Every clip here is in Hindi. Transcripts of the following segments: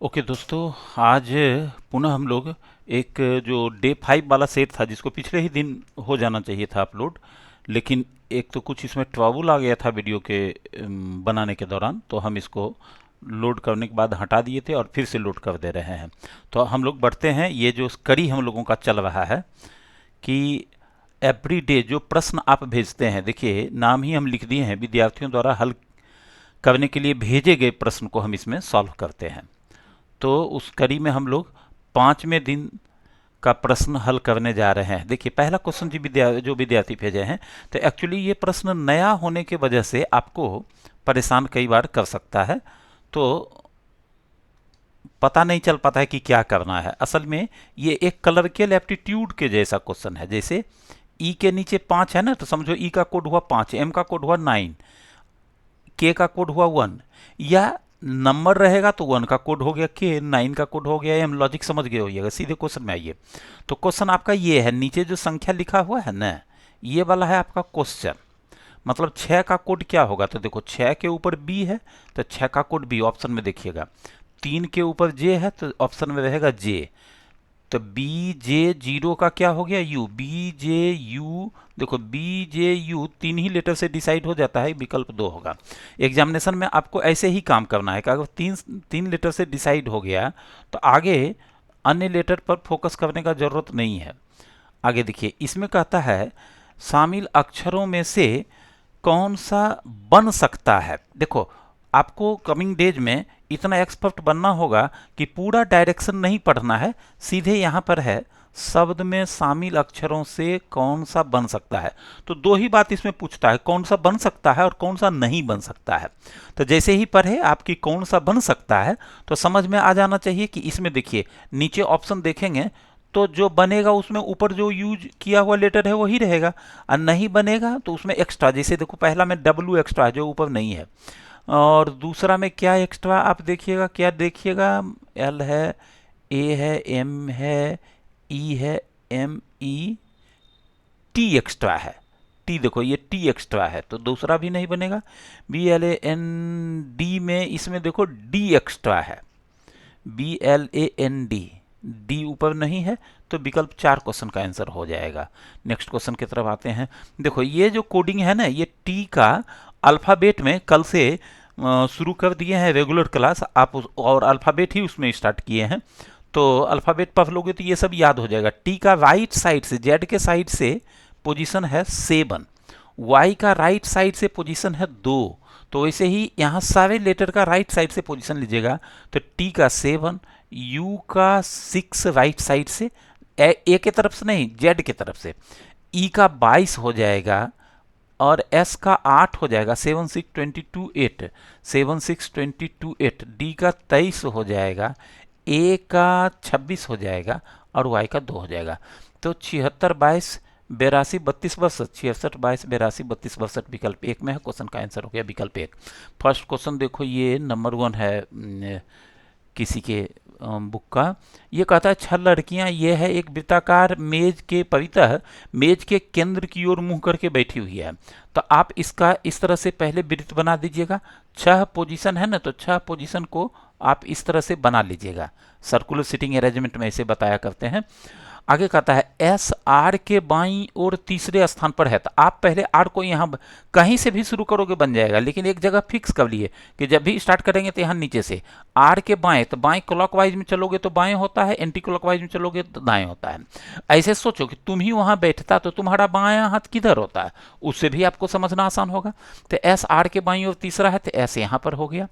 ओके दोस्तों, आज पुनः हम लोग एक जो डे 5 वाला सेट था जिसको पिछले ही दिन हो जाना चाहिए था अपलोड, लेकिन एक तो कुछ इसमें ट्रबल आ गया था वीडियो के बनाने के दौरान, तो हम इसको लोड करने के बाद हटा दिए थे और फिर से लोड कर दे रहे हैं। तो हम लोग बढ़ते हैं। ये जो कड़ी हम लोगों का चल रहा है कि एवरी डे जो प्रश्न आप भेजते हैं, देखिए नाम ही हम लिख दिए हैं, विद्यार्थियों द्वारा हल करने के लिए भेजे गए प्रश्न को हम इसमें सॉल्व करते हैं। तो उस कड़ी में हम लोग 5वें दिन का प्रश्न हल करने जा रहे हैं। देखिए पहला क्वेश्चन जो विद्यार्थी भेजे हैं, तो एक्चुअली ये प्रश्न नया होने के वजह से आपको परेशान कई बार कर सकता है, तो पता नहीं चल पाता है कि क्या करना है। असल में ये एक कलरिकल एप्टीट्यूड के जैसा क्वेश्चन है। जैसे ई के नीचे 5 है ना, तो समझो ई का कोड हुआ 5, एम का कोड हुआ 9, के का कोड हुआ 1, या नंबर रहेगा तो 1 का कोड हो गया के, 9 का कोड हो गया एम। लॉजिक समझ गए होइएगा। सीधे क्वेश्चन में आइए। तो क्वेश्चन आपका ये है, नीचे जो संख्या लिखा हुआ है ना, ये वाला है आपका क्वेश्चन। मतलब 6 का कोड क्या होगा, तो देखो 6 के ऊपर बी है तो 6 का कोड बी ऑप्शन में देखिएगा। 3 के ऊपर जे है तो ऑप्शन में रहेगा जे। तो बी जे जीरो का क्या हो गया, यू। बी जे यू, देखो बी जे यू 3 ही लेटर से डिसाइड हो जाता है, विकल्प 2 होगा। एग्जामिनेशन में आपको ऐसे ही काम करना है कि अगर तीन लेटर से डिसाइड हो गया तो आगे अन्य लेटर पर फोकस करने का जरूरत नहीं है। आगे देखिए, इसमें कहता है शामिल अक्षरों में से कौन सा बन सकता है। देखो आपको कमिंग डेज में इतना एक्सपर्ट बनना होगा कि पूरा डायरेक्शन नहीं पढ़ना है, सीधे यहाँ पर है शब्द में शामिल अक्षरों से कौन सा बन सकता है। तो दो ही बात इसमें पूछता है, कौन सा बन सकता है और कौन सा नहीं बन सकता है। तो जैसे ही पढ़े आपकी कौन सा बन सकता है तो समझ में आ जाना चाहिए कि इसमें देखिए नीचे ऑप्शन देखेंगे तो जो बनेगा उसमें ऊपर जो यूज किया हुआ लेटर है वही रहेगा, और नहीं बनेगा तो उसमें एक्स्ट्रा, जैसे देखो पहला में डब्ल्यू एक्स्ट्रा जो ऊपर नहीं है, और दूसरा में क्या एक्स्ट्रा आप देखिएगा, क्या देखिएगा, एल है, ए है, एम है, ई है, एम ई, टी एक्स्ट्रा है। टी देखो ये टी एक्स्ट्रा है तो दूसरा भी नहीं बनेगा। B L A N D में इसमें देखो डी एक्स्ट्रा है, B L A N D, D ऊपर नहीं है, तो विकल्प 4 क्वेश्चन का आंसर हो जाएगा। नेक्स्ट क्वेश्चन की तरफ आते हैं। देखो ये जो कोडिंग है ना, ये टी का अल्फ़ाबेट में कल से शुरू कर दिए हैं रेगुलर क्लास आप और अल्फ़ाबेट ही उसमें स्टार्ट किए हैं, तो अल्फ़ाबेट पढ़ लोगे तो ये सब याद हो जाएगा। टी का राइट साइड से, जेड के साइड से पोजीशन है 7, वाई का राइट साइड से पोजीशन है 2, तो वैसे ही यहाँ सारे लेटर का राइट साइड से पोजीशन लीजिएगा। तो टी का 7, यू का 6 राइट साइड से, ए के तरफ से नहीं जेड के तरफ से, ई का 22 हो जाएगा और एस का 8 हो जाएगा, 7 6 22 8, 7 6 22 8, डी का 23 हो जाएगा, ए का 26 हो जाएगा और वाई का 2 हो जाएगा। तो 76 22 82 32 62, 66 22 82 32 62 विकल्प 1 में है। क्वेश्चन का आंसर हो गया विकल्प 1। फर्स्ट क्वेश्चन देखो ये नंबर 1 है किसी के बुक का। ये कहता है 6 लड़कियां, ये है एक वृत्ताकार मेज के परितः मेज के केंद्र की ओर मुंह करके बैठी हुई है। तो आप इसका इस तरह से पहले वृत्त बना दीजिएगा। 6 पोजीशन है ना, तो 6 पोजीशन को आप इस तरह से बना लीजिएगा। सर्कुलर सिटिंग अरेंजमेंट में इसे बताया करते हैं। आगे कहता है एस आर के बाईं ओर तीसरे स्थान पर है। तो आप पहले आर को यहाँ कहीं से भी शुरू करोगे बन जाएगा, लेकिन एक जगह फिक्स कर लिए कि जब भी स्टार्ट करेंगे तो यहाँ नीचे से आर के बाएं, तो बाएं क्लॉकवाइज में चलोगे तो बाएं होता है, एंटी क्लॉकवाइज में चलोगे तो दाएं होता है। ऐसे सोचो कि तुम ही वहां बैठता तो तुम्हारा बायां हाथ किधर होता है, उससे भी आपको समझना आसान होगा। तो एस आर के बाईं ओर तीसरा है तो एस यहाँ पर हो गया।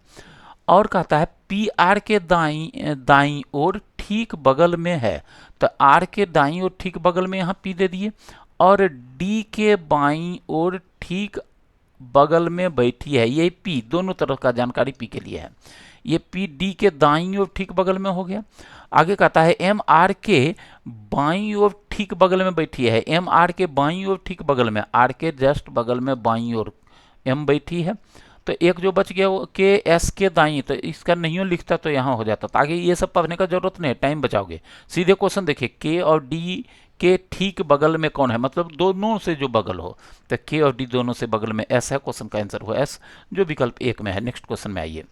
और कहता है पी आर के दाईं ओर ठीक बगल में है। तो आर के दाईं ओर ठीक बगल में यहाँ पी दे दिए, और डी के बाईं ओर ठीक बगल में बैठी है, ये पी दोनों तरफ का जानकारी पी के लिए है। ये पी डी के दाईं ओर ठीक बगल में हो गया। आगे कहता है एम आर के बाईं ओर ठीक बगल में बैठी है। एम आर के बाईं ओर ठीक बगल में, आर के जस्ट बगल में बाईं ओर एम बैठी है। तो एक जो बच गया वो के एस के दाई, तो इसका नहीं लिखता तो यहाँ हो जाता। तो आगे ये सब पढ़ने का जरूरत नहीं है, टाइम बचाओगे। सीधे क्वेश्चन देखिए, के और डी के ठीक बगल में कौन है, मतलब दोनों से जो बगल हो, तो के और डी दोनों से बगल में एस है। क्वेश्चन का आंसर हुआ एस, जो विकल्प 1 में है। नेक्स्ट क्वेश्चन में आइए।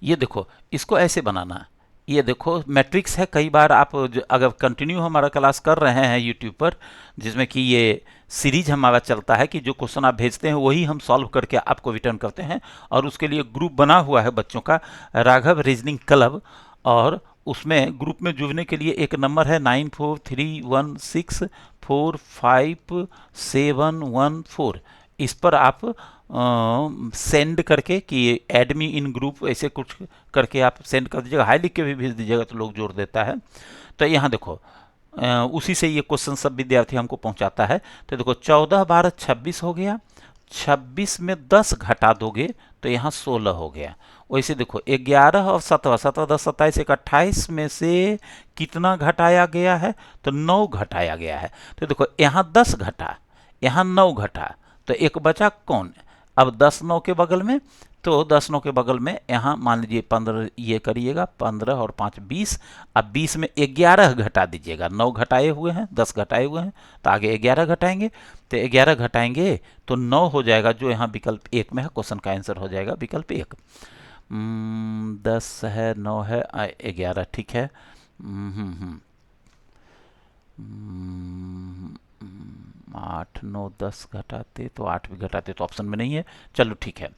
ये देखो, इसको ऐसे बनाना, ये देखो मैट्रिक्स है। कई बार आप अगर कंटिन्यू हमारा क्लास कर रहे हैं यूट्यूब पर, जिसमें कि ये सीरीज हमारा चलता है कि जो क्वेश्चन आप भेजते हैं वही हम सॉल्व करके आपको रिटर्न करते हैं, और उसके लिए ग्रुप बना हुआ है बच्चों का, राघव रीजनिंग क्लब, और उसमें ग्रुप में जुड़ने के लिए एक नंबर है 9431645714। इस पर आप सेंड करके कि ऐड मी इन ग्रुप, ऐसे कुछ करके आप सेंड कर दीजिएगा, हाई लिख के भी भेज दीजिएगा तो लोग जोड़ देता है। तो यहाँ देखो उसी से ये क्वेश्चन सब विद्यार्थी हमको पहुंचाता है। तो देखो 14 12 26 हो गया, 26 में 10 घटा दोगे तो यहाँ 16 हो गया। वैसे देखो 11 और 17, 17 10 27 एक 28 में से कितना घटाया गया है, तो 9 घटाया गया है। तो देखो यहाँ 10 घटा, यहाँ 9 घटा, तो एक बचा कौन। अब 10 9 के बगल में, तो 10 9 के बगल में यहाँ मान लीजिए 15, ये करिएगा 15 और 5 20। अब 20 में 11 घटा दीजिएगा, 9 घटाए हुए हैं, 10 घटाए हुए हैं, तो आगे 11 घटाएंगे, तो 11 घटाएंगे तो 9 हो जाएगा, जो यहाँ विकल्प 1 में है। क्वेश्चन का आंसर हो जाएगा विकल्प 1। 10 है, 9 है, 11, ठीक है। 8 9 10 घटाते तो 8 भी घटाते तो ऑप्शन में नहीं है। चलो ठीक है,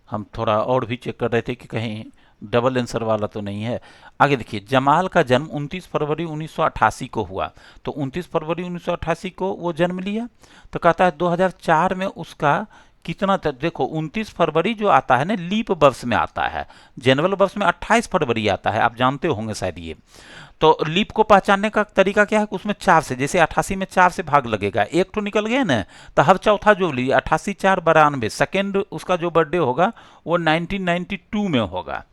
हम थोड़ा और भी चेक कर रहे थे कि कहीं डबल आंसर वाला तो नहीं है। आगे देखिए, जमाल का जन्म 29 फरवरी 1988 को हुआ, तो 29 फरवरी 1988 को वो जन्म लिया, तो कहता है 2004 में उसका कितना था। देखो 29 फरवरी जो आता है ना, लीप वर्ष में आता है, जनवरी वर्ष में 28 फरवरी आता है, आप जानते होंगे शायद ये। तो लीप को पहचानने का तरीका क्या है, उसमें 4 से, जैसे 88 में 4 से भाग लगेगा, एक तो निकल गया ना, तो हर चौथा जो लीजिए 88 4 92, सेकेंड उसका जो बर्थडे होगा वो 1992 में होगा,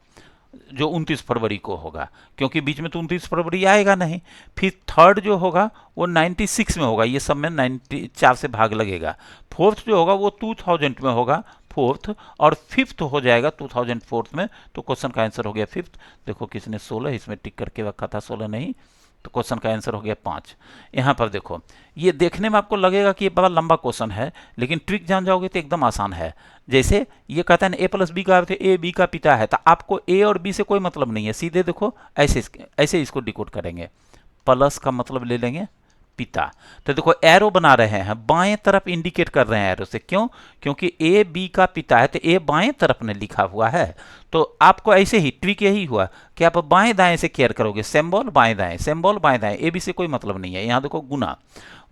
जो 29 फरवरी को होगा, क्योंकि बीच में तो 29 फरवरी आएगा नहीं। फिर थर्ड जो होगा वो 96 में होगा, ये सब में 94 से भाग लगेगा। फोर्थ जो होगा वो 2000 में होगा, फोर्थ, और फिफ्थ हो जाएगा 2004 में, तो क्वेश्चन का आंसर हो गया फिफ्थ। देखो किसने 16 इसमें टिक करके रखा था, 16 नहीं, तो क्वेश्चन का आंसर हो गया 5। यहाँ पर देखो, ये देखने में आपको लगेगा कि ये बड़ा लंबा क्वेश्चन है, लेकिन ट्रिक जान जाओगे तो एकदम आसान है। जैसे ये कहता है ए प्लस बी का अर्थ ए बी का पिता है, तो आपको ए और बी से कोई मतलब नहीं है, सीधे देखो ऐसे ऐसे इसको डिकोड करेंगे। प्लस का मतलब ले लेंगे पिता, तो देखो एरो बना रहे हैं, बाएं तरफ इंडिकेट कर रहे हैं एरो से, क्यों, क्योंकि ए बी का पिता है, तो ए बाएं तरफ ने लिखा हुआ है। तो आपको ऐसे ही ट्रिक यही हुआ कि आप बाएं दाएं से केयर करोगे, सिंबल बाएं दाएं, सिंबल बाएं दाएं, ए बी से कोई मतलब नहीं है। यहाँ देखो गुना,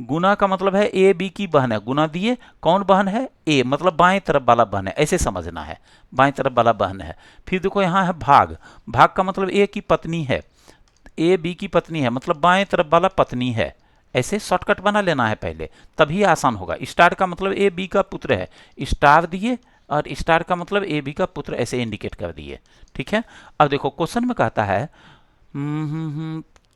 गुना का मतलब है ए बी की बहन है, गुना दिए, कौन बहन है, ए, मतलब बाएं तरफ वाला बहन है, ऐसे समझना है, बाएं तरफ वाला बहन है। फिर देखो यहाँ है भाग, भाग का मतलब ए की पत्नी है, ए बी की पत्नी है, मतलब बाएं तरफ वाला पत्नी है, ऐसे शॉर्टकट बना लेना है पहले, तभी आसान होगा। स्टार का मतलब ए बी का पुत्र है, स्टार दिए, और स्टार का मतलब ए बी का पुत्र, ऐसे इंडिकेट कर दिए, ठीक है। अब देखो क्वेश्चन में कहता है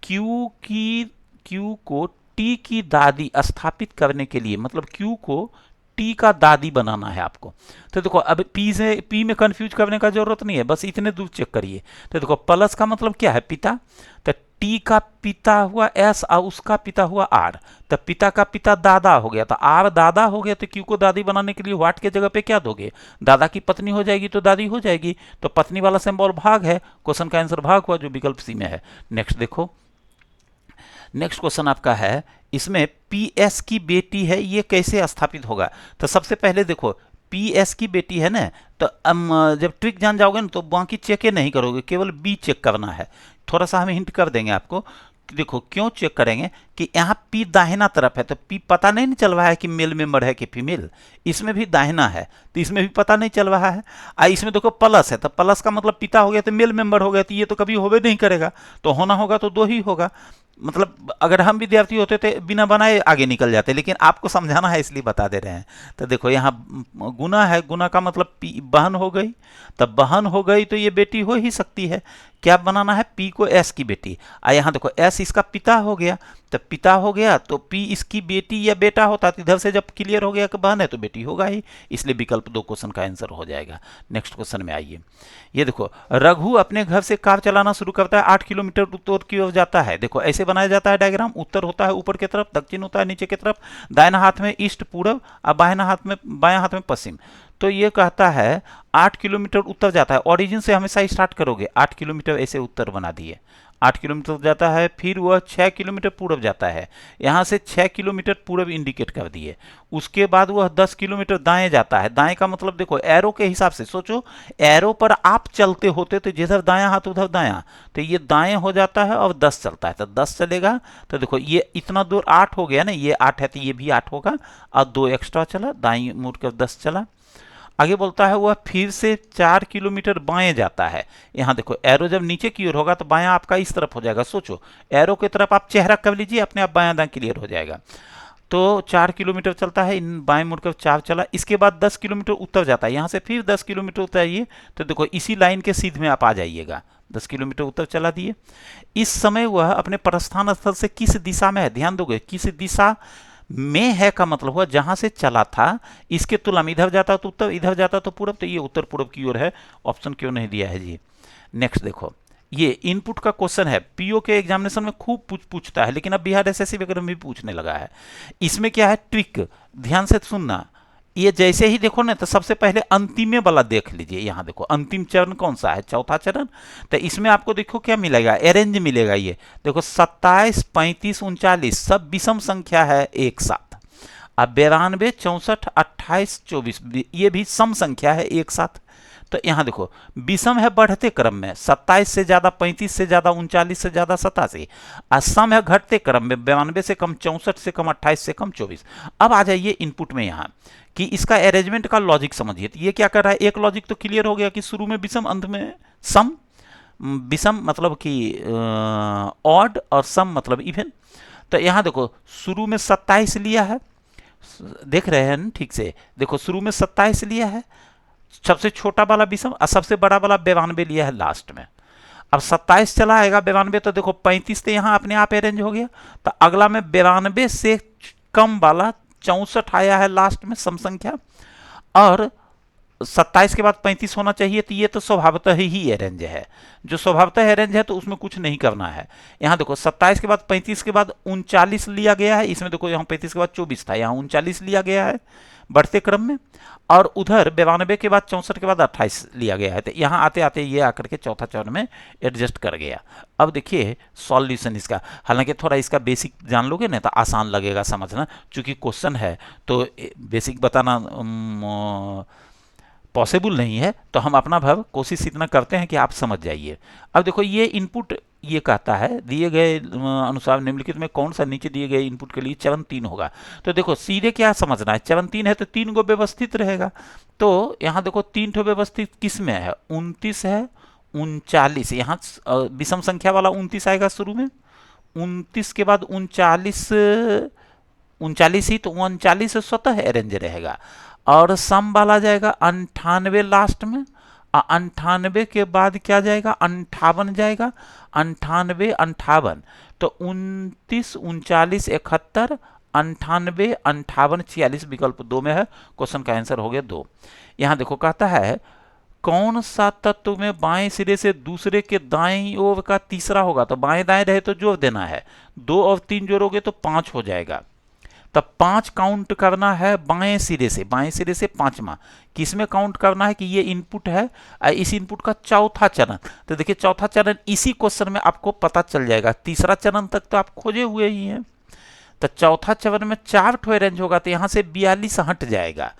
क्यू को टी की दादी स्थापित करने के लिए, मतलब क्यू को टी का दादी बनाना है आपको। तो देखो अब पी में कंफ्यूज करने का जरूरत नहीं है, बस इतने दूर चेक करिए। तो देखो प्लस का मतलब क्या है, पिता, तो टी का पिता हुआ एस और उसका पिता हुआ आर, तो पिता का पिता दादा हो गया, तो आर दादा हो गया, तो क्यू को दादी बनाने के लिए व्हाट के जगह पे क्या दोगे, दादा की पत्नी हो जाएगी तो दादी हो जाएगी, तो पत्नी वाला सिंबल भाग है, क्वेश्चन का आंसर भाग हुआ, जो विकल्प सी में है। नेक्स्ट देखो, नेक्स्ट क्वेश्चन आपका है, इसमें पी एस की बेटी है, ये कैसे स्थापित होगा। तो सबसे पहले देखो पी एस की बेटी है ना, तो जब ट्रिक जान जाओगे ना तो बाकी चेक नहीं करोगे, केवल बी चेक करना है। थोड़ा सा हम हिंट कर देंगे आपको, देखो क्यों चेक करेंगे कि यहाँ पी दाहिना तरफ है, तो पी पता नहीं चल रहा है कि मेल मेंबर है कि फीमेल, इसमें भी दाहिना है तो इसमें भी पता नहीं चल रहा है। इसमें देखो प्लस है, तो प्लस का मतलब पिता हो गया तो मेल मेंबर हो गया, तो ये तो कभी होवे नहीं करेगा, तो होना होगा तो 2 ही होगा। मतलब अगर हम विद्यार्थी होते थे बिना बनाए आगे निकल जाते, लेकिन आपको समझाना है इसलिए बता दे रहे हैं। तो देखो यहाँ गुना है, गुना का मतलब बहन हो गई, तब बहन हो गई तो ये बेटी हो ही सकती है। क्या बनाना है, पी को एस की बेटी, यहाँ देखो एस इसका पिता हो गया, तो पिता हो गया तो पी इसकी बेटी या बेटा होता, तो इधर से जब क्लियर हो गया कि बहन है तो बेटी होगा ही, इसलिए विकल्प 2 क्वेश्चन का आंसर हो जाएगा। नेक्स्ट क्वेश्चन में आइए, ये देखो रघु अपने घर से कार चलाना शुरू करता है, 8 किलोमीटर उत्तर की ओर जाता है। देखो ऐसे बनाया जाता है डायग्राम, उत्तर होता है ऊपर की तरफ, दक्षिण होता है नीचे की तरफ, दाहिना हाथ में ईस्ट पूर्व और बायां हाथ में पश्चिम। तो ये कहता है 8 किलोमीटर उत्तर जाता है। ओरिजिन से हमेशा स्टार्ट करोगे, 8 किलोमीटर ऐसे उत्तर बना दिए, 8 किलोमीटर जाता है, फिर वह 6 किलोमीटर पूरब जाता है, यहाँ से 6 किलोमीटर पूरब इंडिकेट कर दिए। उसके बाद वह 10 किलोमीटर दाएं जाता है। दाएं का मतलब देखो एरो के हिसाब से सोचो, एरो पर आप चलते होते तो जिधर दायां हाथ उधर दायां, तो ये दाएं हो जाता है और 10 चलता है, तो 10 चलेगा। तो देखो ये इतना दूर 8 हो गया ना, ये 8 है तो ये भी 8 होगा, और 2 एक्स्ट्रा चला, दाई मुड़ कर 10 चला। आगे बोलता है वह फिर से 4 किलोमीटर बाएं जाता है। यहाँ देखो एरो जब नीचे की ओर होगा तो बायां आपका इस तरफ हो जाएगा। सोचो एरो की तरफ आप चेहरा कर लीजिए, अपने आप बायां दाएं क्लियर हो जाएगा। तो 4 किलोमीटर चलता है, इन बाएं मुड़कर 4 चला। इसके बाद 10 किलोमीटर उत्तर जाता है, यहाँ से फिर 10 किलोमीटर उतरिए, तो देखो इसी लाइन के सीध में आप आ जाइएगा। 10 किलोमीटर उत्तर चला दिए। इस समय वह अपने प्रस्थान स्थल से किस दिशा में है, ध्यान दोगे, किस दिशा में है का मतलब हुआ जहां से चला था इसके तुलना में इधर जाता तो उत्तर, इधर जाता तो पूरब, तो ये उत्तर पूरब की ओर है। ऑप्शन क्यों नहीं दिया है जी। नेक्स्ट देखो, ये इनपुट का क्वेश्चन है, पीओ के एग्जामिनेशन में खूब पूछता है, लेकिन अब बिहार एसएससी वगैरह में भी पूछने लगा है। इसमें क्या है ट्रिक, ध्यान से सुनना। ये जैसे ही देखो ना, तो सबसे पहले अंतिम वाला देख लीजिए। यहाँ देखो अंतिम चरण कौन सा है, चौथा चरण। तो इसमें आपको देखो क्या मिलेगा, अरेंज मिलेगा। ये देखो 27, 35, 39 सब विषम संख्या है एक साथ। अब 92, 64, 28, 24 ये भी सम संख्या है एक साथ। तो यहाँ देखो विषम है बढ़ते क्रम में, 27 से ज्यादा 35 से ज्यादा 39 से ज्यादा 87, और सम है घटते क्रम में, 92 से कम 64 से कम 28 से कम 24। अब आ जाइए इनपुट में यहाँ कि इसका अरेंजमेंट का लॉजिक समझिए। तो ये क्या कर रहा है, एक लॉजिक तो क्लियर हो गया कि शुरू में विषम अंत में सम। विषम मतलब कि ऑड और सम मतलब इवन। तो यहाँ देखो शुरू में 27 लिया है, देख रहे हैं ठीक से, देखो शुरू में 27 लिया है, सबसे छोटा वाला विषम, और सबसे बड़ा वाला 92 लिया है लास्ट में। अब 27 चला आएगा 92, तो देखो 35 तो यहाँ अपने आप अरेंज हो गया। तो अगला में 92 से कम वाला 64 आया है लास्ट में सम संख्या, और 27 के बाद 35 होना चाहिए। तो ये तो स्वभावतः ही अरेंज है, जो स्वभावतः अरेंज है तो उसमें कुछ नहीं करना है। यहाँ देखो 27 के बाद 35 के बाद 39 लिया गया है, इसमें देखो यहाँ 35 के बाद 24 था, यहाँ 39 लिया गया है बढ़ते क्रम में, और उधर 92 के बाद 64 के बाद 28 लिया गया है। तो यहाँ आते आते ये आकर के चौथा चरण में एडजस्ट कर गया। अब देखिए सॉल्यूशन इसका, हालांकि थोड़ा इसका बेसिक जान लोगे ना तो आसान लगेगा समझना, चूंकि क्वेश्चन है तो बेसिक बताना पॉसिबल नहीं है, तो हम अपना भाव कोशिश इतना करते हैं कि आप समझ जाइए। अब देखो ये इनपुट ये कहता है दिए गए अनुसार निम्नलिखित में कौन सा नीचे दिए गए इनपुट के लिए चरण 3 होगा। तो देखो सीधे क्या समझना है, चरण 3 है तो 3 को व्यवस्थित रहेगा। तो यहाँ देखो 3 ठो व्यवस्थित किस में है, 29 है, 39, यहाँ विषम संख्या वाला 29 आएगा शुरू में, 29 के बाद 39 ही, तो 39 स्वतः अरेंज रहेगा। और सम वाला जाएगा 98 लास्ट में, 98 के बाद क्या जाएगा 58 जाएगा, 98, 58, तो 29, 39, 71, 98, 58, 46 विकल्प 2 में है। क्वेश्चन का आंसर हो गया 2। यहाँ देखो कहता है कौन सा तत्व में बाएं सिरे से दूसरे के दाएं ओर का तीसरा होगा। तो बाएं दाएं रहे तो जोड़ देना है, 2 और 3 जोड़ोगे तो 5 हो जाएगा। तब 5 काउंट करना है बाएं सिरे से, बाएं सिरे से 5वां किसमें काउंट करना है कि ये इनपुट है, इस इनपुट का चौथा चरण। तो देखिए चौथा चरण इसी क्वेश्चन में आपको पता चल जाएगा, तीसरा चरण तक तो आप खोजे हुए ही हैं। तो चौथा चरण में 4 ठो अरेंज होगा, तो यहाँ से 42 हट जाएगा,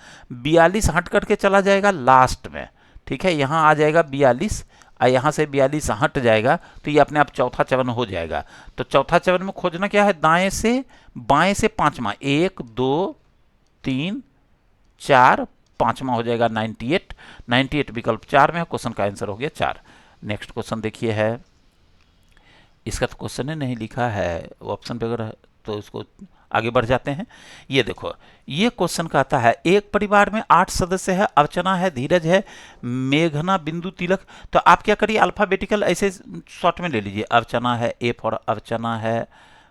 42 हट करके चला जाएगा लास्ट में, ठीक है, यहाँ आ जाएगा 42, यहाँ से 42 हट जाएगा, तो ये अपने आप चौथा चरण हो जाएगा। तो चौथा चरण में खोजना क्या है, दाएं से बाएं से 5वां, 1, 2, 3, 4, 5वां हो जाएगा 98, 98 विकल्प 4 में है। क्वेश्चन का आंसर हो गया 4। नेक्स्ट क्वेश्चन देखिए है, इसका तो क्वेश्चन ही नहीं लिखा है ऑप्शन पे, अगर तो इसको आगे बढ़ जाते हैं। ये देखो ये क्वेश्चन कहता है एक परिवार में 8 सदस्य है, अर्चना है, धीरज है, मेघना, बिंदु, तिलक। तो आप क्या करिए अल्फाबेटिकल ऐसे शॉर्ट में ले लीजिए, अर्चना है, ए फॉर अर्चना है,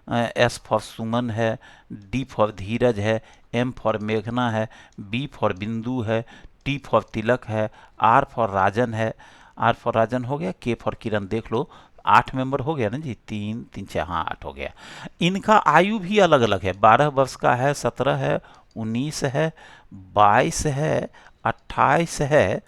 एस फॉर सुमन है, डी फॉर धीरज है, एम फॉर मेघना है, बी फॉर बिंदु है, टी फॉर तिलक है, आर फॉर राजन है, आर फॉर राजन हो गया, के फॉर किरण। देख लो 8 मेंबर हो गया ना जी, 3, 3, 6, हाँ 8 हो गया। इनका आयु भी अलग अलग है, 12 वर्ष का है, 17 है, 19 है, 22 है, 28 है,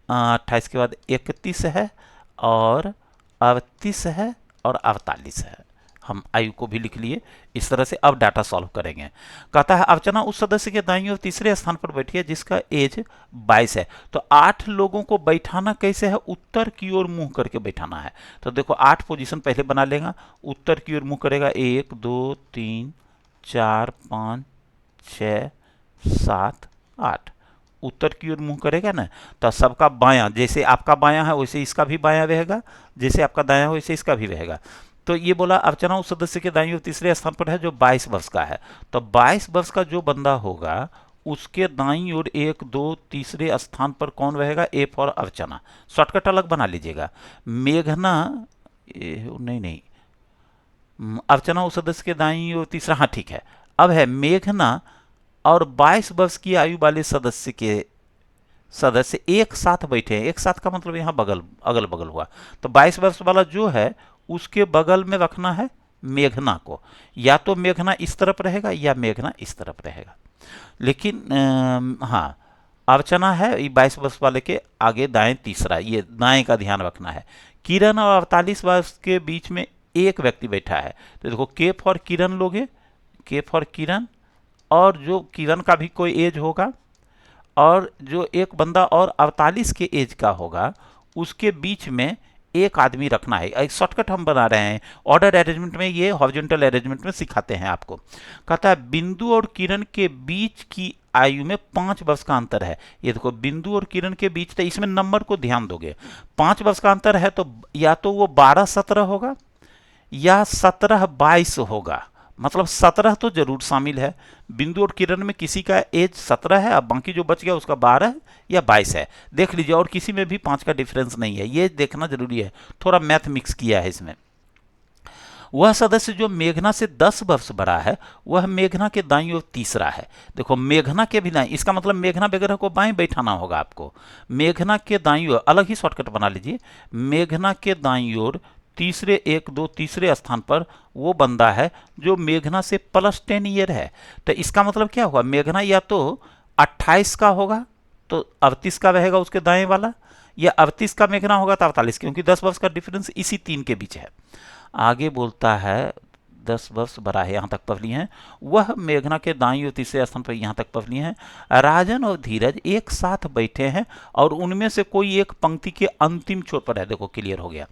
28 के बाद 31 है, और 38 है, और 48 है। हम आयु को भी लिख लिए। इस तरह से अब डाटा सॉल्व करेंगे। कहता है अर्चना उस सदस्य के दाईं ओर तीसरे स्थान पर बैठी है जिसका एज 22 है। तो 8 लोगों को बैठाना कैसे है? उत्तर की ओर मुंह करके बैठाना है। तो देखो 8 पोजीशन पहले बना लेगा, उत्तर की ओर मुंह करेगा। 1 2 3 4 5 6 7 8, उत्तर की ओर मुंह करेगा ना। तो सबका बायां, जैसे आपका बायां है वैसे इसका भी बायां रहेगा, जैसे आपका दायां हो वैसे इसका भी रहेगा। तो ये बोला अर्चना उस सदस्य के दाईं ओर तीसरे स्थान पर है जो 22 वर्ष का है। तो 22 वर्ष का जो बंदा होगा उसके दाईं ओर 1 2 तीसरे स्थान पर कौन रहेगा? A for Archana. शॉर्टकट अलग बना लीजिएगा। मेघना, नहीं नहीं, अर्चना उस सदस्य के दाईं ओर तीसरा, हाँ ठीक है। अब है मेघना और 22 वर्ष की आयु वाले सदस्य एक साथ बैठे हैं। एक साथ का मतलब यहाँ अगल बगल हुआ। तो 22 वर्ष वाला जो है उसके बगल में रखना है मेघना को। या तो मेघना इस तरफ रहेगा या मेघना इस तरफ रहेगा। लेकिन हाँ, अर्चना है 22 वर्ष वाले के आगे दाएं तीसरा, ये दाएं का ध्यान रखना है। किरण और 48 वर्ष के बीच में एक व्यक्ति बैठा है। तो देखो के फॉर किरण लोगे, के फॉर किरण, और जो किरण का भी कोई एज होगा, और जो एक बंदा और 48 के एज का होगा उसके बीच में एक आदमी रखना है। एक शॉर्टकट हम बना रहे हैं। ऑर्डर अरेंजमेंट में, ये हॉरिजॉन्टल अरेंजमेंट में सिखाते हैं आपको। कहता है बिंदु और किरण के बीच की आयु में 5 वर्ष का अंतर है। ये देखो बिंदु और किरण के बीच, तो इसमें नंबर को ध्यान दोगे। 5 वर्ष का अंतर है तो या तो वो 12-17 होगा या 17-22 होगा। मतलब 17 तो जरूर शामिल है। बिंदु और किरण में किसी का एज 17 है, अब बाकी जो बच गया उसका 12 या 22 है। देख लीजिए, और किसी में भी 5 का डिफरेंस नहीं है। ये देखना जरूरी है। थोड़ा मैथ मिक्स किया है इसमें। वह सदस्य जो मेघना से 10 वर्ष बड़ा है वह मेघना के दाईं ओर तीसरा है। देखो मेघना के भी दाईं, इसका मतलब मेघना वगैरह को बाएं बैठाना होगा आपको। मेघना के दाईं ओर अलग ही शॉर्टकट बना लीजिए। मेघना के दाईं ओर तीसरे 1 2 तीसरे स्थान पर वो बंदा है जो मेघना से +10 ईयर है। तो इसका मतलब क्या हुआ? मेघना या तो 28 का होगा तो 38 का रहेगा उसके दाएं वाला, या 38 का मेघना होगा तो 48, क्योंकि 10 वर्ष का डिफरेंस इसी 3 के बीच है। आगे बोलता है 10 वर्ष बड़ा है, यहाँ तक पढ़ लिए हैं। वह मेघना के दाईं ओर तीसरे स्थान पर, यहाँ तक पढ़ लिए हैं। राजन और धीरज एक साथ बैठे हैं और उनमें से कोई एक पंक्ति के अंतिम छोर पर है। देखो क्लियर हो गया।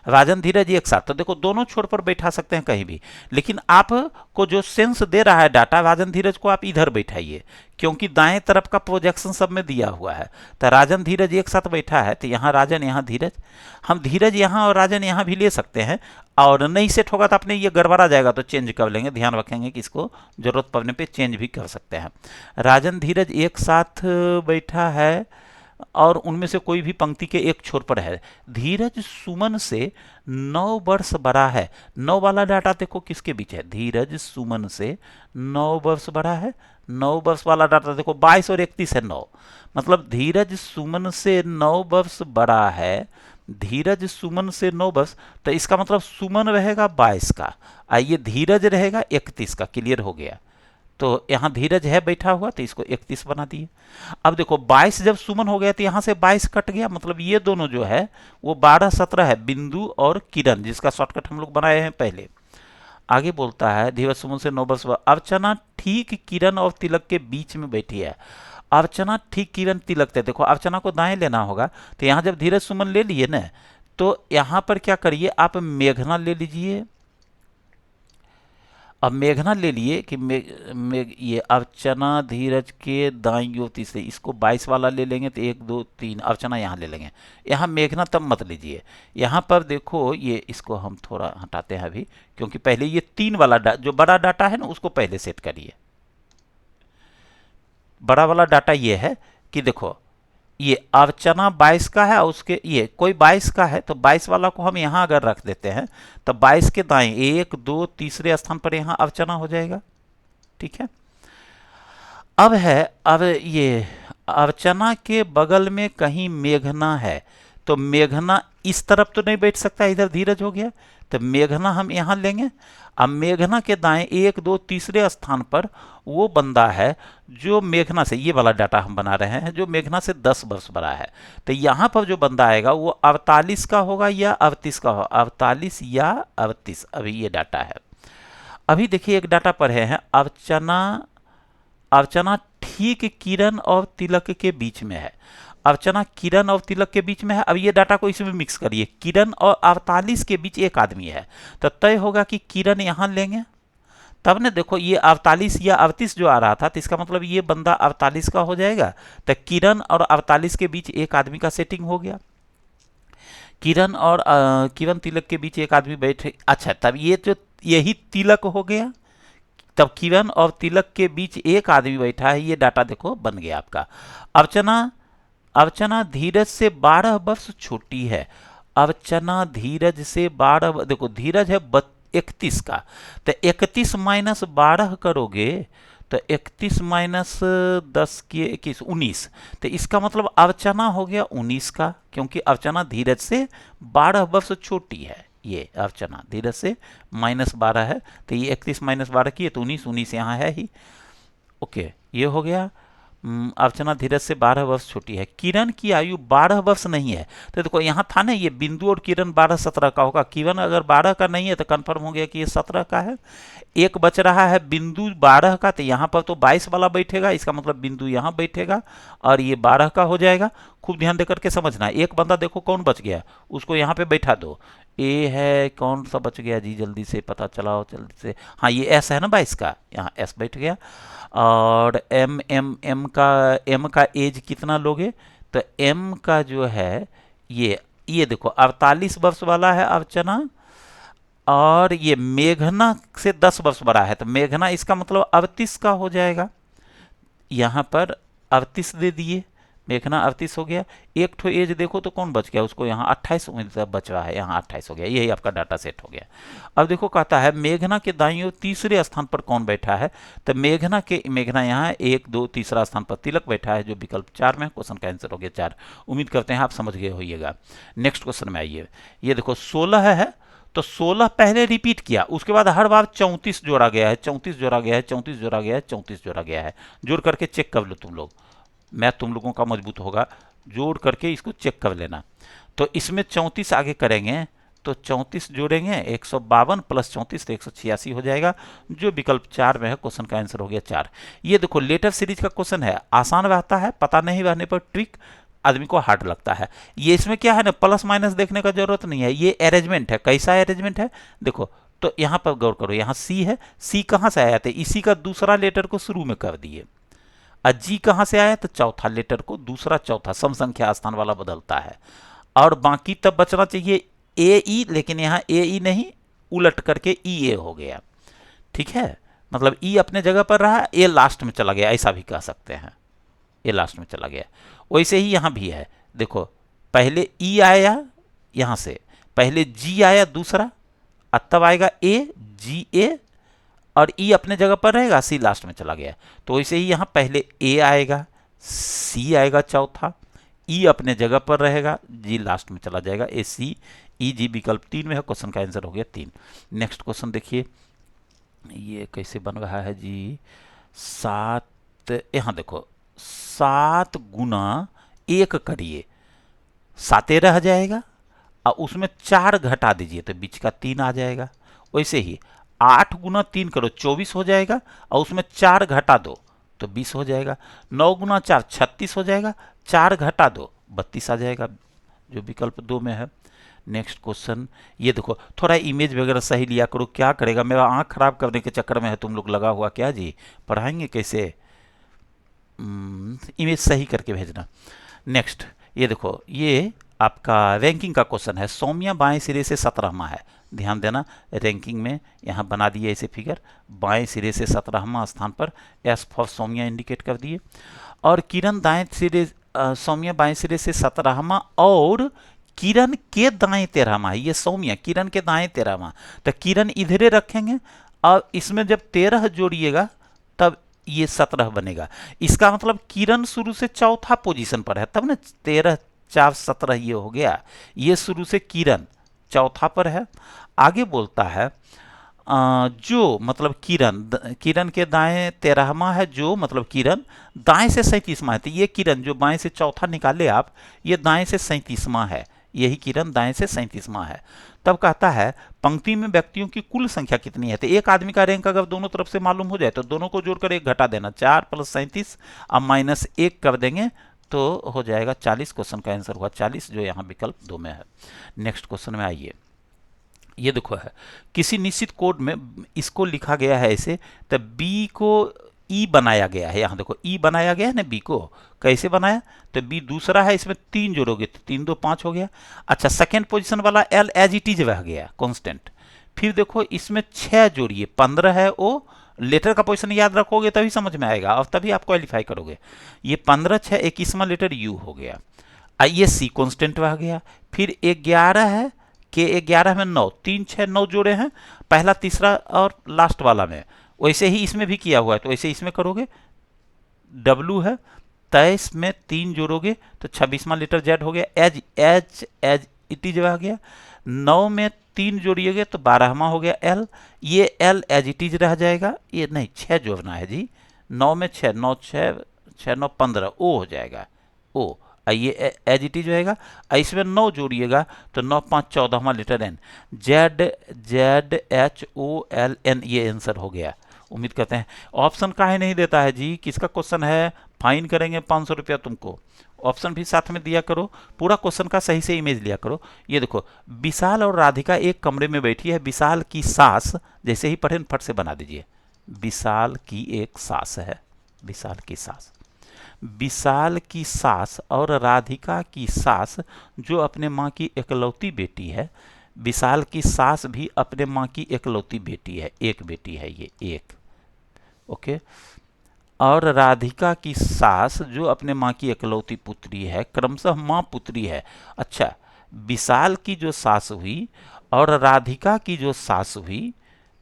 राजन धीरज एक साथ, तो देखो दोनों छोर पर बैठा सकते हैं कहीं भी, लेकिन आपको जो सेंस दे रहा है डाटा, राजन धीरज को आप इधर बैठाइए, क्योंकि दाएं तरफ का प्रोजेक्शन सब में दिया हुआ है। तो राजन धीरज एक साथ बैठा है, तो यहाँ राजन यहाँ धीरज, हम धीरज यहाँ और राजन यहाँ भी ले सकते हैं। और नहीं सेट होगा तो अपने ये गड़बड़ा जाएगा तो चेंज कर लेंगे। ध्यान रखेंगे कि इसको जरूरत पड़ने पे चेंज भी कर सकते हैं। राजन धीरज एक साथ बैठा है और उनमें से कोई भी पंक्ति के एक छोर पर है। धीरज सुमन से 9 वर्ष बड़ा है। 9 वाला डाटा देखो किसके बीच है? धीरज सुमन से 9 वर्ष बड़ा है। 9 वर्ष वाला डाटा देखो 22 और 31 है 9, मतलब धीरज सुमन से 9 वर्ष बड़ा है। धीरज सुमन से 9 वर्ष, तो इसका मतलब सुमन रहेगा 22 का, आइए धीरज रहेगा 31 का। क्लियर हो गया। तो यहाँ धीरज है बैठा हुआ तो इसको 31 बना दिए। अब देखो 22 जब सुमन हो गया तो यहाँ से 22 कट गया, मतलब ये दोनों जो है वो 12-17 है, बिंदु और किरण, जिसका शॉर्टकट हम लोग बनाए हैं पहले। आगे बोलता है धीरज सुमन से 9 वर्ष। अर्चना ठीक किरण और तिलक के बीच में बैठी है। अर्चना ठीक किरण तिलक थे। देखो अर्चना को दाएं लेना होगा, तो यहाँ जब धीरज सुमन ले लिए ना, तो यहाँ पर क्या करिए, आप मेघना ले लीजिए। अब मेघना ले लिए कि ये अर्चना धीरज के दाईं ओर तीसरे, इसको 22 वाला ले लेंगे तो 1 2 3 अर्चना यहाँ ले लेंगे। यहाँ मेघना तब मत लीजिए। यहाँ पर देखो ये, इसको हम थोड़ा हटाते हैं अभी, क्योंकि पहले ये 3 वाला जो बड़ा डाटा है ना उसको पहले सेट करिए। बड़ा वाला डाटा ये है कि देखो ये अर्चना 22 का है और उसके ये कोई 22 का है, तो 22 वाला को हम यहाँ अगर रख देते हैं तो 22 के दाएं 1 2 तीसरे स्थान पर यहाँ अर्चना हो जाएगा। ठीक है। अब ये अर्चना के बगल में कहीं मेघना है, तो मेघना इस तरफ तो नहीं बैठ सकता, इधर धीरज हो गया, तो मेघना हम यहाँ लेंगे। अब मेघना के दाएं 1 2 तीसरे स्थान पर वो बंदा है जो मेघना से, ये वाला डाटा हम बना रहे हैं, जो मेघना से 10 वर्ष बड़ा है। तो यहाँ पर जो बंदा आएगा वो 48 का होगा या 38 का होगा, 48 या 38, अभी ये डाटा है। अभी देखिए एक डाटा पढ़े हैं, अर्चना, अर्चना ठीक किरण और तिलक के बीच में है। अर्चना किरण और तिलक के बीच में है। अब ये डाटा को इसमें मिक्स करिए, किरण और 48 के बीच एक आदमी है, तो तय होगा कि किरण यहां लेंगे, तब ने देखो ये 48 या 38 जो आ रहा था, तो इसका मतलब ये बंदा 48 का हो जाएगा। तो किरण और 48 के बीच एक आदमी का सेटिंग हो गया। किरण और किरण तिलक के बीच एक आदमी बैठे, अच्छा तब ये जो यही तिलक हो गया, तब किरण और तिलक के बीच एक आदमी बैठा है, ये डाटा देखो बन गया आपका। अर्चना, अर्चना धीरज से 12 वर्ष छोटी है। अर्चना धीरज से 12, देखो धीरज है 31 का, तो 31 माइनस 12 करोगे तो 31 माइनस 10 की 21, 19, तो इसका मतलब अर्चना हो गया 19 का, क्योंकि अर्चना धीरज से 12 वर्ष छोटी है। ये अर्चना धीरज से -12 है, तो ये 31 माइनस 12 की है तो 19, 19 यहाँ है ही। ओके, ये हो गया। अर्चना धीरज से 12 वर्ष छोटी है। किरण की आयु 12 वर्ष नहीं है, तो देखो यहाँ था ना ये बिंदु और किरण 12-17 का होगा। किरण अगर 12 का नहीं है तो कंफर्म हो गया कि ये 17 का है। एक बच रहा है बिंदु 12 का, तो यहाँ पर तो 22 वाला बैठेगा, इसका मतलब बिंदु यहाँ बैठेगा और ये 12 का हो जाएगा। खूब ध्यान देकर के समझना। एक बंदा देखो कौन बच गया, उसको यहाँ पे बैठा दो। ए है, कौन सा बच गया जी, जल्दी से पता चलाओ जल्दी से। हाँ ये एस है ना 22 का, यहाँ एस बैठ गया। और एम का एज कितना लोगे, तो एम का जो है ये देखो 48 वर्ष वाला है अर्चना, और ये मेघना से 10 वर्ष बड़ा है, तो मेघना इसका मतलब 38 का हो जाएगा। यहाँ पर 38 दे दिए, मेघना 38 हो गया। एक ठो एज देखो तो कौन बच गया, उसको यहाँ 28 बच रहा है, यहाँ 28 हो गया। यही आपका डाटा सेट हो गया। अब देखो कहता है मेघना के दाईं ओर तीसरे स्थान पर कौन बैठा है, तो मेघना यहाँ 1 2 तीसरा स्थान पर तिलक बैठा है, जो विकल्प 4 में। क्वेश्चन का आंसर हो गया 4। उम्मीद करते हैं आप समझ गए होइएगा। नेक्स्ट क्वेश्चन में आइए। ये देखो 16 है, तो 16 पहले रिपीट किया, उसके बाद हर बार 34 जोड़ा गया है, 34 जोड़ा गया है, 34 जोड़ा गया है, 34 जोड़ा गया है। जोड़ करके चेक कर लो तुम लोग, मैथ तुम लोगों का मजबूत होगा, जोड़ करके इसको चेक कर लेना। तो इसमें 34 आगे करेंगे तो 34 जोड़ेंगे, 152 प्लस 34 तो 186 हो जाएगा, जो विकल्प 4 में है। क्वेश्चन का आंसर हो गया 4। ये देखो लेटर सीरीज का क्वेश्चन है, आसान रहता है, पता नहीं रहने पर ट्रिक आदमी को हार्ड लगता है। ये इसमें क्या है ना, प्लस माइनस देखने का जरूरत नहीं है, ये अरेंजमेंट है। कैसा अरेंजमेंट है देखो, तो यहाँ पर गौर करो, यहाँ सी है, सी कहाँ से आया था, इसी का दूसरा लेटर को शुरू में कर दिए। जी कहाँ से आया, तो चौथा लेटर को दूसरा चौथा सम संख्या स्थान वाला बदलता है, और बाकी तब बचना चाहिए ए ई, लेकिन यहाँ ए ई नहीं, उलट करके ई ए हो गया। ठीक है, मतलब ई अपने जगह पर रहा, ए लास्ट में चला गया, ऐसा भी कह सकते हैं, ए लास्ट में चला गया। वैसे ही यहाँ भी है, देखो पहले ई आया, यहाँ से पहले जी आया दूसरा, और तब आएगा ए, जी ए, और ई अपने जगह पर रहेगा, सी लास्ट में चला गया। तो वैसे ही यहाँ पहले ए आएगा, सी आएगा चौथा, ई अपने जगह पर रहेगा, जी लास्ट में चला जाएगा, ए सी ई जी विकल्प 3 में है। क्वेश्चन का आंसर हो गया 3। नेक्स्ट क्वेश्चन देखिए, ये कैसे बन रहा है जी, 7, यहाँ देखो 7 गुना 1 करिए, 7 रह जाएगा, और उसमें 4 घटा दीजिए तो बीच का 3 आ जाएगा। वैसे ही 8 गुना 3 करो, 24 हो जाएगा, और उसमें 4 घटा दो तो 20 हो जाएगा। 9 गुना 4 36 हो जाएगा, 4 घटा दो 32 आ जाएगा, जो विकल्प 2 में है। नेक्स्ट क्वेश्चन, ये देखो थोड़ा इमेज वगैरह सही लिया करो, क्या करेगा, मेरा आंख खराब करने के चक्कर में है तुम लोग लगा हुआ, क्या जी पढ़ाएंगे कैसे, इमेज सही करके भेजना। नेक्स्ट, ये देखो ये आपका रैंकिंग का क्वेश्चन है। सौम्या बाएं सिरे से 17वां है, ध्यान देना, रैंकिंग में यहाँ बना दिए ऐसे फिगर, बाएं सिरे से 17वां स्थान पर एस फॉर सौम्या इंडिकेट कर दिए, और किरण दाएं सिरे, सौम्या बाएं सिरे से 17वां, और किरण के दाएं 13वां है। ये सौम्या किरण के दाएं 13वां, तो किरण इधरे रखेंगे, और इसमें जब 13 जोड़िएगा तब ये 17 बनेगा। इसका मतलब किरण शुरू से चौथा पोजीशन पर है, तब ना 13 4 17 ये हो गया। ये शुरू से किरण चौथा पर है। आगे बोलता है जो मतलब किरण के दाएं 13वां है, जो मतलब किरण दाएं से 37वां है। तो ये किरण जो बाएं से चौथा निकाले आप, ये दाएं से 37वां है, यही किरण दाएं से 37वां है। तब कहता है पंक्ति में व्यक्तियों की कुल संख्या कितनी है। तो एक आदमी का रैंक अगर दोनों तरफ से मालूम हो जाए तो दोनों को जोड़कर एक घटा देना, 4 + 37 अब -1 कर देंगे तो हो जाएगा 40। क्वेश्चन का आंसर हुआ 40, जो यहाँ विकल्प 2 में है। नेक्स्ट क्वेश्चन में आइए, ये देखो है किसी निश्चित कोड में इसको लिखा गया है ऐसे, तो बी को ई बनाया गया है। यहाँ देखो ई बनाया गया है ना, बी को कैसे बनाया, तो बी दूसरा है, इसमें 3 जोड़ोगे तो 3 2 5 हो गया। अच्छा, सेकेंड पोजीशन वाला एल एज इट इज रह गया कांस्टेंट। फिर देखो इसमें 6 जोड़िए, 15 है, ओ लेटर का पोजीशन याद रखोगे तभी समझ में आएगा और तभी आप क्वालिफाई करोगे। ये 15 6 21वां लेटर यू हो गया। ये सी कांस्टेंट रह गया। फिर 11 है, के 11 में 9, 3 6 9 जोड़े हैं, पहला तीसरा और लास्ट वाला में। वैसे ही इसमें भी किया हुआ है, तो वैसे इसमें करोगे। डब्लू है 23 में 3 जोड़ोगे तो 26वां लेटर जेड हो गया। As as as it is रह गया। 9 में 3 जोड़िएगे तो 12वां हो गया एल। ये एल एज इट इज रह जाएगा, ये नहीं 6 जोड़ना है जी। 9 में 6 9 6 6 9 15 ओ हो जाएगा, ओ ये एज इट इज रहेगा। इसमें 9 जोड़िएगा तो 9 5 14वां letter N, Z Z H O L N, ये आंसर हो गया। उम्मीद करते हैं। ऑप्शन काहे नहीं देता है जी, किसका क्वेश्चन है, फाइन करेंगे 500 रुपया तुमको। ऑप्शन भी साथ में दिया करो, पूरा क्वेश्चन का सही से इमेज लिया करो। ये देखो विशाल और राधिका एक कमरे में बैठी है, विशाल की सास, जैसे ही पढ़े फट से बना दीजिए। विशाल की एक सास है, विशाल की सास, विशाल की सास और राधिका की सास जो अपने माँ की इकलौती बेटी है। विशाल की सास भी अपने माँ की इकलौती बेटी है, एक बेटी है ये, एक, ओके। और राधिका की सास जो अपने माँ की इकलौती पुत्री है, क्रमशः माँ पुत्री है। अच्छा, विशाल की जो सास हुई और राधिका की जो सास हुई,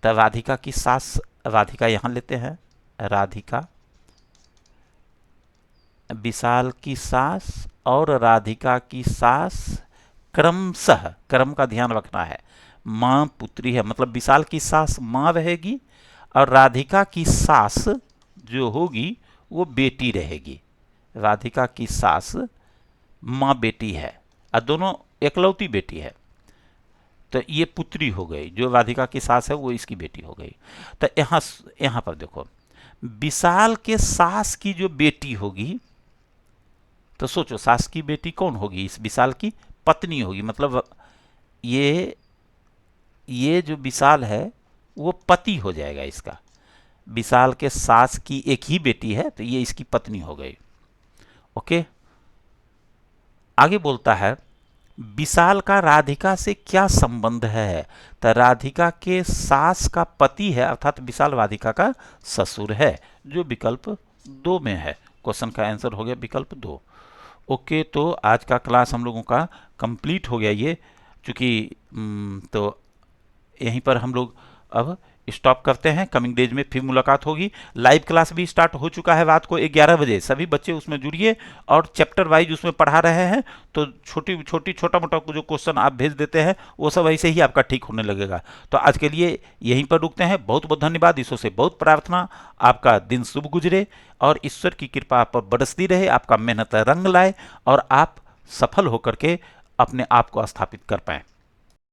तो राधिका की सास, राधिका यहाँ लेते हैं, राधिका, विशाल की सास और राधिका की सास क्रमशः, क्रम का ध्यान रखना है, माँ पुत्री है, मतलब विशाल की सास माँ रहेगी और राधिका की सास जो होगी वो बेटी रहेगी। राधिका की सास माँ बेटी है और दोनों एकलौती बेटी है, तो ये पुत्री हो गई। जो राधिका की सास है वो इसकी बेटी हो गई। तो यहाँ पर देखो विशाल के सास की जो बेटी होगी, तो सोचो सास की बेटी कौन होगी, इस विशाल की पत्नी होगी, मतलब ये जो विशाल है वो पति हो जाएगा इसका। विशाल के सास की एक ही बेटी है तो ये इसकी पत्नी हो गई, ओके। आगे बोलता है विशाल का राधिका से क्या संबंध है, तो राधिका के सास का पति है, अर्थात विशाल राधिका का ससुर है, जो विकल्प 2 में है। क्वेश्चन का आंसर हो गया विकल्प 2, ओके। तो आज का क्लास हम लोगों का कंप्लीट हो गया ये, चूँकि तो यहीं पर हम लोग अब स्टॉप करते हैं। कमिंग डेज में फिर मुलाकात होगी। लाइव क्लास भी स्टार्ट हो चुका है रात को 11 बजे, सभी बच्चे उसमें जुड़िए और चैप्टर वाइज उसमें पढ़ा रहे हैं, तो छोटा मोटा जो क्वेश्चन आप भेज देते हैं वो सब ऐसे ही आपका ठीक होने लगेगा। तो आज के लिए यहीं पर रुकते हैं। बहुत बहुत धन्यवाद, ईश्वर से बहुत प्रार्थना आपका दिन शुभ गुजरे और ईश्वर की कृपा आप पर बरसती रहे, आपका मेहनत रंग लाए और आप सफल होकर के अपने आप को स्थापित कर पाएँ।